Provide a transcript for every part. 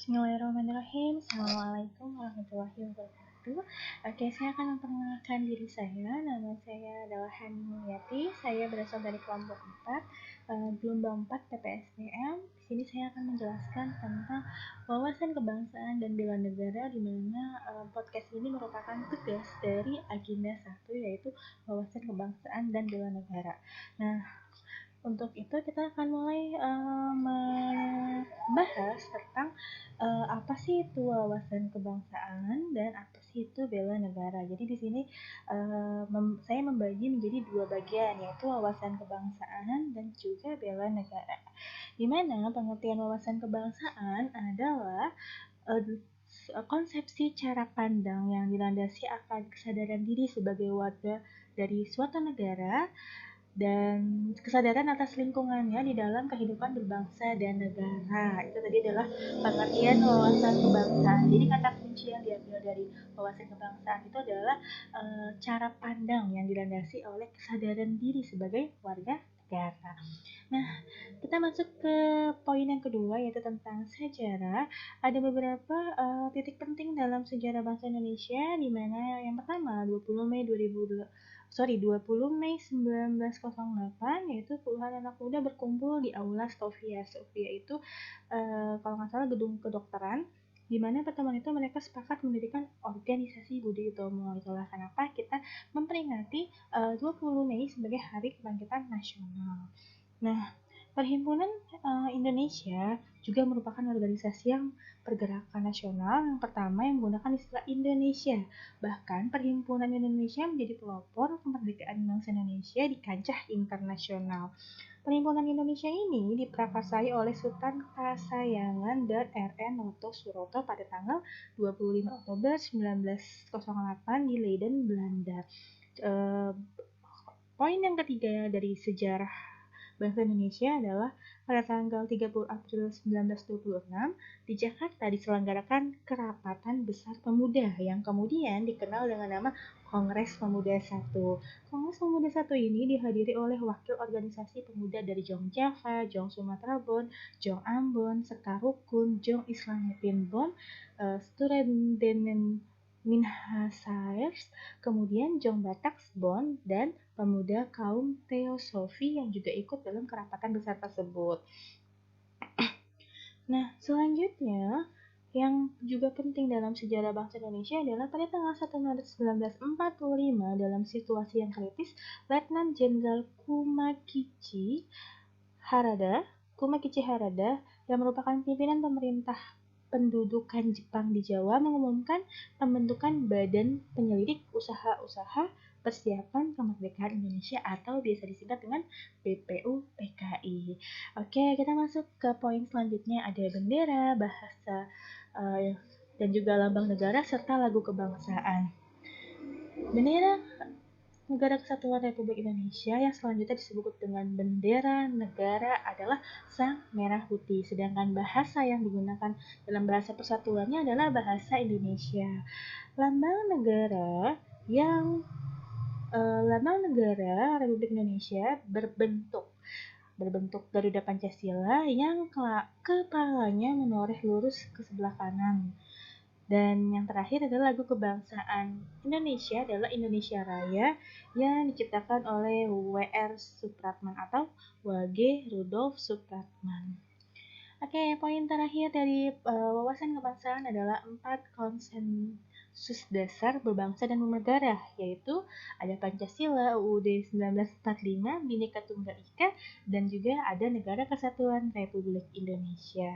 Bismillahirrahmanirrahim. Assalamualaikum warahmatullahi wabarakatuh. Oke, saya akan memperkenalkan diri saya. Nama saya adalah Hani Mulyati. Saya berasal dari kelompok 4, gelombang 4 PPSDM. Di sini saya akan menjelaskan tentang wawasan kebangsaan dan bela negara, di mana podcast ini merupakan tugas dari agenda 1, yaitu wawasan kebangsaan dan bela negara. Nah, untuk itu kita akan mulai membahas tentang apa sih itu wawasan kebangsaan dan apa sih itu bela negara. Jadi di sini saya membagi menjadi 2 bagian, yaitu wawasan kebangsaan dan juga bela negara. Di mana pengertian wawasan kebangsaan adalah konsepsi cara pandang yang dilandasi akan kesadaran diri sebagai warga dari suatu negara dan kesadaran atas lingkungannya di dalam kehidupan berbangsa dan negara. Itu tadi adalah pengertian wawasan kebangsaan. Jadi kata kunci yang diambil dari wawasan kebangsaan itu adalah cara pandang yang dilandasi oleh kesadaran diri sebagai warga negara. Nah, kita masuk ke poin yang kedua, yaitu tentang sejarah. Ada beberapa titik penting dalam sejarah bangsa Indonesia, di mana yang pertama 20 Mei 1908, yaitu puluhan anak muda berkumpul di Aula Sofia. Sofia itu kalau nggak salah gedung kedokteran, di mana pertemuan itu mereka sepakat mendirikan organisasi Budi Utomo. Itulah kenapa kita memperingati 20 Mei sebagai Hari Kebangkitan Nasional. Nah, Perhimpunan Indonesia juga merupakan organisasi yang pergerakan nasional yang pertama yang menggunakan istilah Indonesia. Bahkan Perhimpunan Indonesia menjadi pelopor kemerdekaan bangsa Indonesia di kancah internasional. Perhimpunan Indonesia ini diprakarsai oleh Sultan Kasayangan dan R.N. Noto Suroto pada tanggal 25 Oktober 1908 di Leiden, Belanda. Poin yang ketiga dari sejarah bangsa Indonesia adalah pada tanggal 30 April 1926 di Jakarta diselenggarakan Kerapatan Besar Pemuda yang kemudian dikenal dengan nama Kongres Pemuda I. Kongres Pemuda I ini dihadiri oleh wakil organisasi pemuda dari Jong Java, Jong Sumatera Bon, Jong Ambon, Sekar Rukun, Jong Islamipin Bon, Studenten Minhasairs, kemudian Jong Bataks Bon, dan pemuda kaum Teosofi yang juga ikut dalam kerapatan besar tersebut. Nah, selanjutnya yang juga penting dalam sejarah bangsa Indonesia adalah pada tanggal 1 Maret 1945 dalam situasi yang kritis, Letnan Jenderal Kumakichi Harada yang merupakan pimpinan pemerintah pendudukan Jepang di Jawa mengumumkan pembentukan Badan Penyelidik Usaha-usaha Persiapan Kemerdekaan Indonesia atau biasa disingkat dengan BPUPKI. Oke, kita masuk ke poin selanjutnya, ada bendera, bahasa, dan juga lambang negara serta lagu kebangsaan. Bendera Negara Kesatuan Republik Indonesia yang selanjutnya disebut dengan bendera negara adalah sang merah putih, sedangkan bahasa yang digunakan dalam bahasa persatuannya adalah bahasa Indonesia. Lambang negara Republik Indonesia berbentuk Garuda Pancasila yang kepalanya menoreh lurus ke sebelah kanan. Dan yang terakhir adalah lagu kebangsaan Indonesia adalah Indonesia Raya yang diciptakan oleh W.R. Supratman atau W.G. Rudolf Supratman. Oke, poin terakhir dari wawasan kebangsaan adalah 4 konsensus dasar berbangsa dan bernegara, yaitu ada Pancasila, UUD 1945, Bhinneka Tunggal Ika, dan juga ada Negara Kesatuan Republik Indonesia.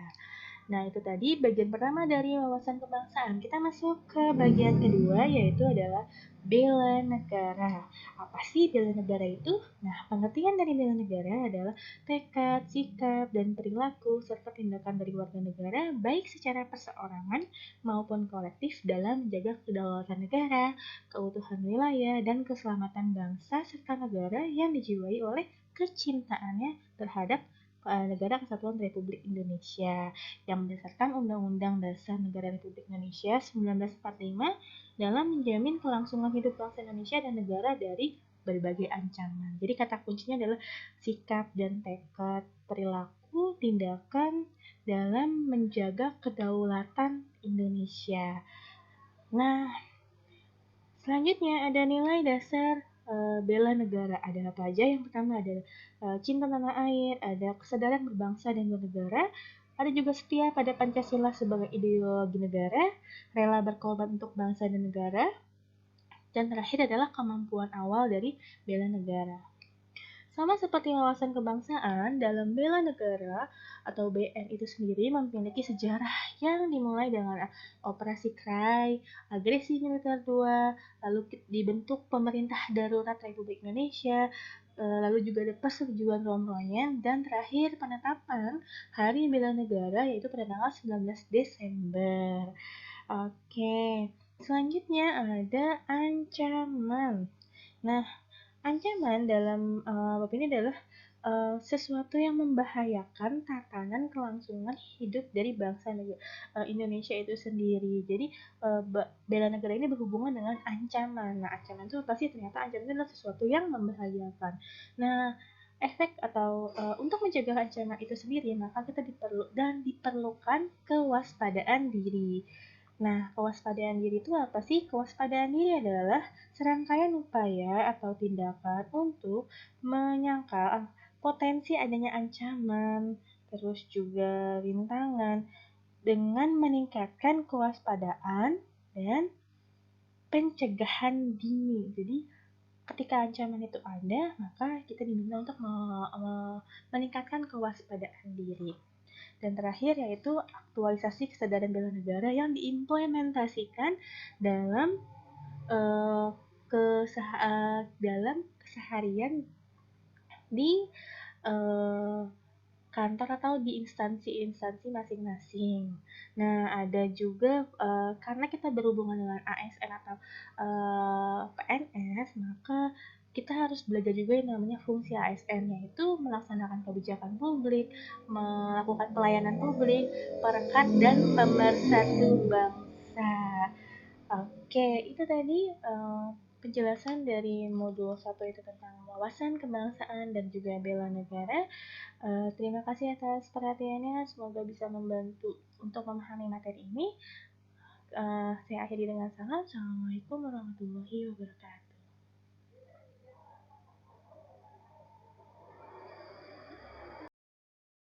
Nah, itu tadi bagian pertama dari wawasan kebangsaan. Kita masuk ke bagian kedua, yaitu adalah bela negara. Apa sih bela negara itu? Nah, pengertian dari bela negara adalah tekad, sikap, dan perilaku serta tindakan dari warga negara baik secara perseorangan maupun kolektif dalam menjaga kedaulatan negara, keutuhan wilayah, dan keselamatan bangsa serta negara yang dijiwai oleh kecintaannya terhadap Negara Kesatuan Republik Indonesia yang berdasarkan Undang-Undang Dasar Negara Republik Indonesia 1945 dalam menjamin kelangsungan hidup bangsa Indonesia dan negara dari berbagai ancaman. Jadi kata kuncinya adalah sikap dan tekad, perilaku, tindakan, dalam menjaga kedaulatan Indonesia. Nah, selanjutnya ada nilai dasar bela negara. Ada apa aja? Yang pertama ada cinta tanah air, ada kesadaran berbangsa dan bernegara, ada juga setia pada Pancasila sebagai ideologi negara, rela berkorban untuk bangsa dan negara, dan terakhir adalah kemampuan awal dari bela negara. Sama seperti wawasan kebangsaan, dalam bela negara atau BN itu sendiri memiliki sejarah yang dimulai dengan Operasi Krai, agresi militer 2, lalu dibentuk pemerintah darurat Republik Indonesia, lalu juga ada persetujuan Rombongan, dan terakhir penetapan Hari Bela Negara yaitu pada tanggal 19 Desember. Oke, selanjutnya ada ancaman. Nah, ancaman dalam bab ini adalah sesuatu yang membahayakan tatanan kelangsungan hidup dari bangsa Indonesia itu sendiri. Jadi bela negara ini berhubungan dengan ancaman. Nah, ancaman itu pasti ternyata ancaman itu adalah sesuatu yang membahayakan. Nah, efek atau untuk mencegah ancaman itu sendiri, maka kita diperlukan kewaspadaan diri. Nah, kewaspadaan diri itu apa sih? Kewaspadaan diri adalah serangkaian upaya atau tindakan untuk menyangkal potensi adanya ancaman, terus juga rintangan, dengan meningkatkan kewaspadaan dan pencegahan dini. Jadi, ketika ancaman itu ada, maka kita diminta untuk meningkatkan kewaspadaan diri. Dan terakhir yaitu aktualisasi kesadaran bela negara yang diimplementasikan dalam dalam keseharian di kantor atau di instansi-instansi masing-masing. Nah, ada juga karena kita berhubungan dengan ASN atau PNS, maka kita harus belajar juga yang namanya fungsi ASN, yaitu melaksanakan kebijakan publik, melakukan pelayanan publik, perekat dan pemersatu bangsa. Oke, itu tadi penjelasan dari modul 1 itu tentang wawasan kebangsaan dan juga bela negara. Terima kasih atas perhatiannya, semoga bisa membantu untuk memahami materi ini. Saya akhiri dengan salam. Assalamualaikum warahmatullahi wabarakatuh.